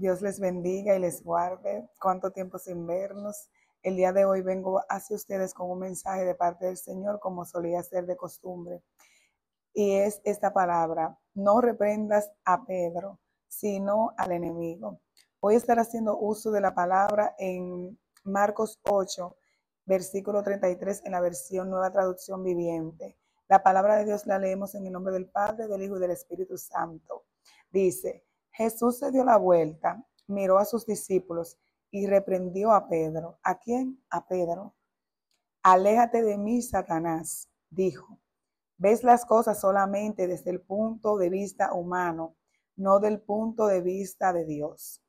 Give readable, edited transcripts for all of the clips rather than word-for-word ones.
Dios les bendiga y les guarde. Cuánto tiempo sin vernos. El día de hoy vengo hacia ustedes con un mensaje de parte del Señor, como solía ser de costumbre. Y es esta palabra: no reprendas a Pedro, sino al enemigo. Voy a estar haciendo uso de la palabra en Marcos 8, versículo 33, en la versión Nueva Traducción Viviente. La palabra de Dios la leemos en el nombre del Padre, del Hijo y del Espíritu Santo. Dice: Jesús se dio la vuelta, miró a sus discípulos y reprendió a Pedro. ¿A quién? A Pedro. Aléjate de mí, Satanás, dijo. Ves las cosas solamente desde el punto de vista humano, no del punto de vista de Dios.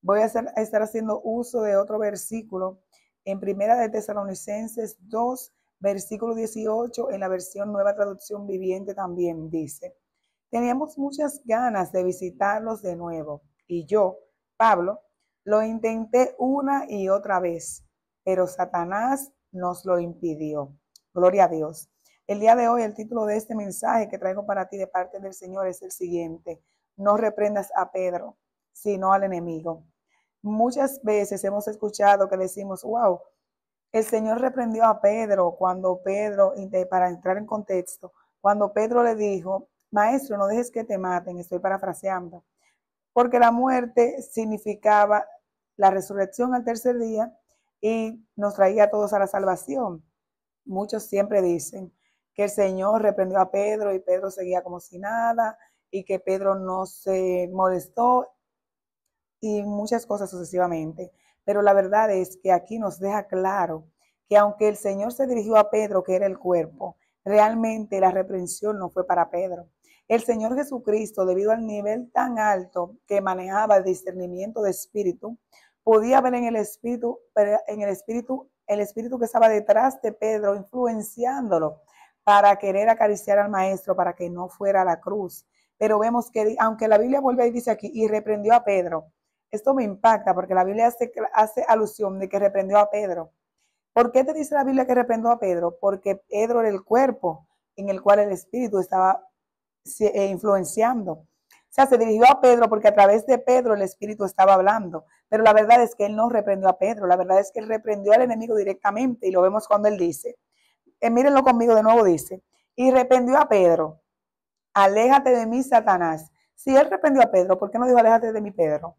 Voy a estar haciendo uso de otro versículo en Primera de Tesalonicenses 2, versículo 18, en la versión Nueva Traducción Viviente también dice: teníamos muchas ganas de visitarlos de nuevo, y yo, Pablo, lo intenté una y otra vez, pero Satanás nos lo impidió. Gloria a Dios. El día de hoy el título de este mensaje que traigo para ti de parte del Señor es el siguiente: no reprendas a Pedro, sino al enemigo. Muchas veces hemos escuchado que decimos: wow, el Señor reprendió a Pedro cuando Pedro, para entrar en contexto, cuando Pedro le dijo: maestro, no dejes que te maten. Estoy parafraseando, porque la muerte significaba la resurrección al tercer día y nos traía a todos a la salvación. Muchos siempre dicen que el Señor reprendió a Pedro y Pedro seguía como si nada, y que Pedro no se molestó, y muchas cosas sucesivamente. Pero la verdad es que aquí nos deja claro que aunque el Señor se dirigió a Pedro, que era el cuerpo, realmente la reprensión no fue para Pedro. El Señor Jesucristo, debido al nivel tan alto que manejaba el discernimiento de espíritu, podía ver en el espíritu, el espíritu que estaba detrás de Pedro, influenciándolo para querer acariciar al maestro, para que no fuera a la cruz. Pero vemos que, aunque la Biblia vuelve y dice aquí: y reprendió a Pedro. Esto me impacta porque la Biblia hace alusión de que reprendió a Pedro. ¿Por qué te dice la Biblia que reprendió a Pedro? Porque Pedro era el cuerpo en el cual el Espíritu estaba influenciando. O sea, se dirigió a Pedro porque a través de Pedro el Espíritu estaba hablando. Pero la verdad es que él no reprendió a Pedro. La verdad es que él reprendió al enemigo directamente. Y lo vemos cuando él dice, mírenlo conmigo de nuevo, dice: y reprendió a Pedro. Aléjate de mí, Satanás. Si él reprendió a Pedro, ¿por qué no dijo aléjate de mí, Pedro?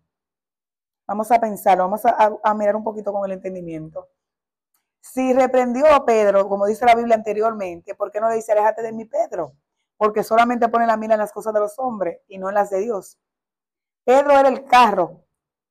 Vamos a pensarlo, vamos a mirar un poquito con el entendimiento. Si reprendió a Pedro, como dice la Biblia anteriormente, ¿por qué no le dice aléjate de mí, Pedro? Porque solamente pone la mira en las cosas de los hombres y no en las de Dios. Pedro era el carro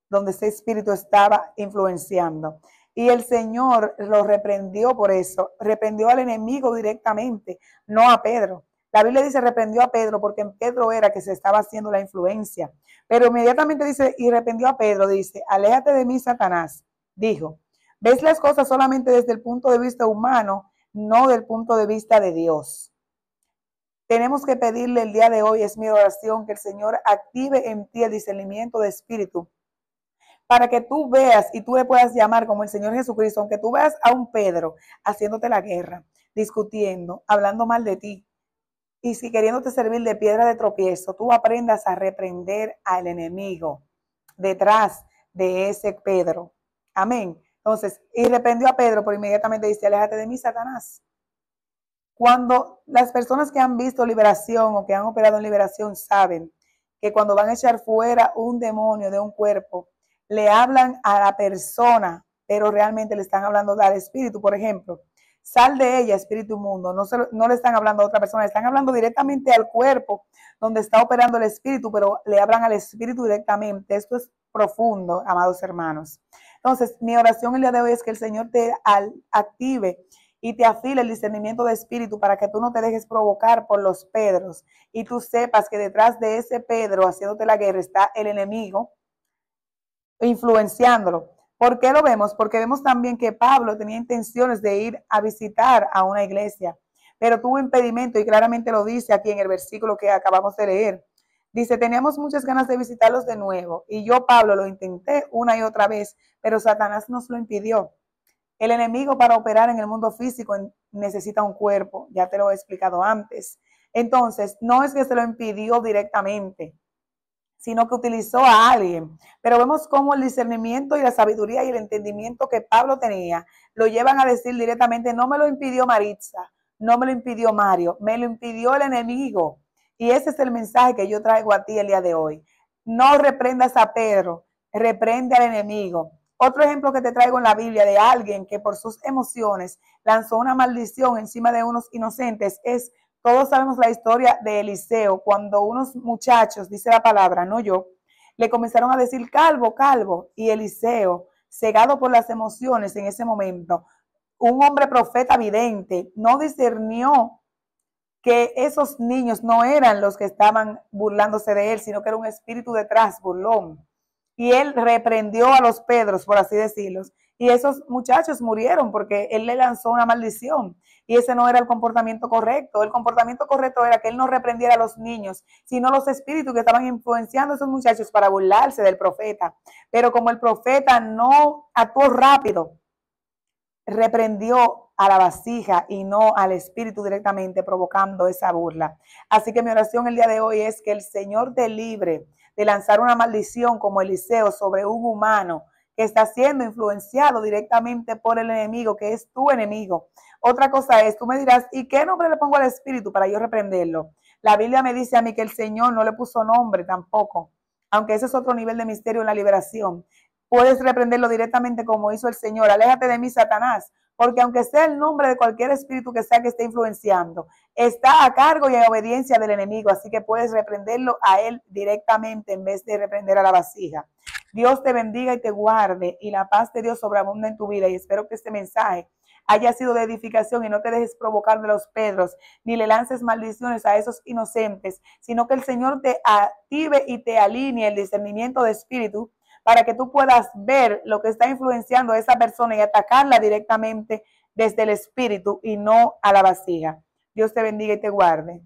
donde ese espíritu estaba influenciando. Y el Señor lo reprendió por eso. Reprendió al enemigo directamente, no a Pedro. La Biblia dice reprendió a Pedro porque en Pedro era que se estaba haciendo la influencia. Pero inmediatamente dice, y reprendió a Pedro, dice: aléjate de mí, Satanás. Dijo: ves las cosas solamente desde el punto de vista humano, no del punto de vista de Dios. Tenemos que pedirle el día de hoy, es mi oración, que el Señor active en ti el discernimiento de espíritu, para que tú veas y tú le puedas llamar como el Señor Jesucristo, aunque tú veas a un Pedro haciéndote la guerra, discutiendo, hablando mal de ti, y si queriéndote servir de piedra de tropiezo, tú aprendas a reprender al enemigo detrás de ese Pedro. Amén. Entonces, y reprendió a Pedro, pero inmediatamente dice: aléjate de mí, Satanás. Cuando las personas que han visto liberación o que han operado en liberación saben que cuando van a echar fuera un demonio de un cuerpo, le hablan a la persona, pero realmente le están hablando al espíritu. Por ejemplo, sal de ella, espíritu inmundo. No le están hablando a otra persona, le están hablando directamente al cuerpo donde está operando el espíritu, pero le hablan al espíritu directamente. Esto es profundo, amados hermanos. Entonces, mi oración el día de hoy es que el Señor te active y te afile el discernimiento de espíritu, para que tú no te dejes provocar por los Pedros y tú sepas que detrás de ese Pedro haciéndote la guerra está el enemigo influenciándolo. ¿Por qué lo vemos? Porque vemos también que Pablo tenía intenciones de ir a visitar a una iglesia, pero tuvo impedimento, y claramente lo dice aquí en el versículo que acabamos de leer. Dice: teníamos muchas ganas de visitarlos de nuevo, y yo, Pablo, lo intenté una y otra vez, pero Satanás nos lo impidió. El enemigo, para operar en el mundo físico, necesita un cuerpo, ya te lo he explicado antes. Entonces, no es que se lo impidió directamente, sino que utilizó a alguien. Pero vemos cómo el discernimiento y la sabiduría y el entendimiento que Pablo tenía lo llevan a decir directamente, no me lo impidió Maritza, no me lo impidió Mario, me lo impidió el enemigo. Y ese es el mensaje que yo traigo a ti el día de hoy. No reprendas a Pedro, reprende al enemigo. Otro ejemplo que te traigo en la Biblia de alguien que por sus emociones lanzó una maldición encima de unos inocentes es, todos sabemos la historia de Eliseo, cuando unos muchachos, dice la palabra, no yo, le comenzaron a decir calvo, calvo, y Eliseo, cegado por las emociones en ese momento, un hombre profeta vidente, no discernió que esos niños no eran los que estaban burlándose de él, sino que era un espíritu detrás, burlón. Y él reprendió a los Pedros, por así decirlo, y esos muchachos murieron porque él le lanzó una maldición. Y ese no era el comportamiento correcto. El comportamiento correcto era que él no reprendiera a los niños, sino los espíritus que estaban influenciando a esos muchachos para burlarse del profeta. Pero como el profeta no actuó rápido, reprendió a la vasija y no al espíritu directamente, provocando esa burla. Así que mi oración el día de hoy es que el Señor te libre de lanzar una maldición como Eliseo sobre un humano que está siendo influenciado directamente por el enemigo, que es tu enemigo. Otra cosa es, tú me dirás, ¿y qué nombre le pongo al espíritu para yo reprenderlo? La Biblia me dice a mí que el Señor no le puso nombre tampoco, aunque ese es otro nivel de misterio en la liberación. Puedes reprenderlo directamente como hizo el Señor. Aléjate de mí, Satanás, porque aunque sea el nombre de cualquier espíritu que sea que esté influenciando, está a cargo y en obediencia del enemigo, así que puedes reprenderlo a él directamente en vez de reprender a la vasija. Dios te bendiga y te guarde, y la paz de Dios sobreabunda en tu vida, y espero que este mensaje haya sido de edificación y no te dejes provocar de los Pedros, ni le lances maldiciones a esos inocentes, sino que el Señor te active y te alinee el discernimiento de espíritu para que tú puedas ver lo que está influenciando a esa persona y atacarla directamente desde el espíritu y no a la vasija. Dios te bendiga y te guarde.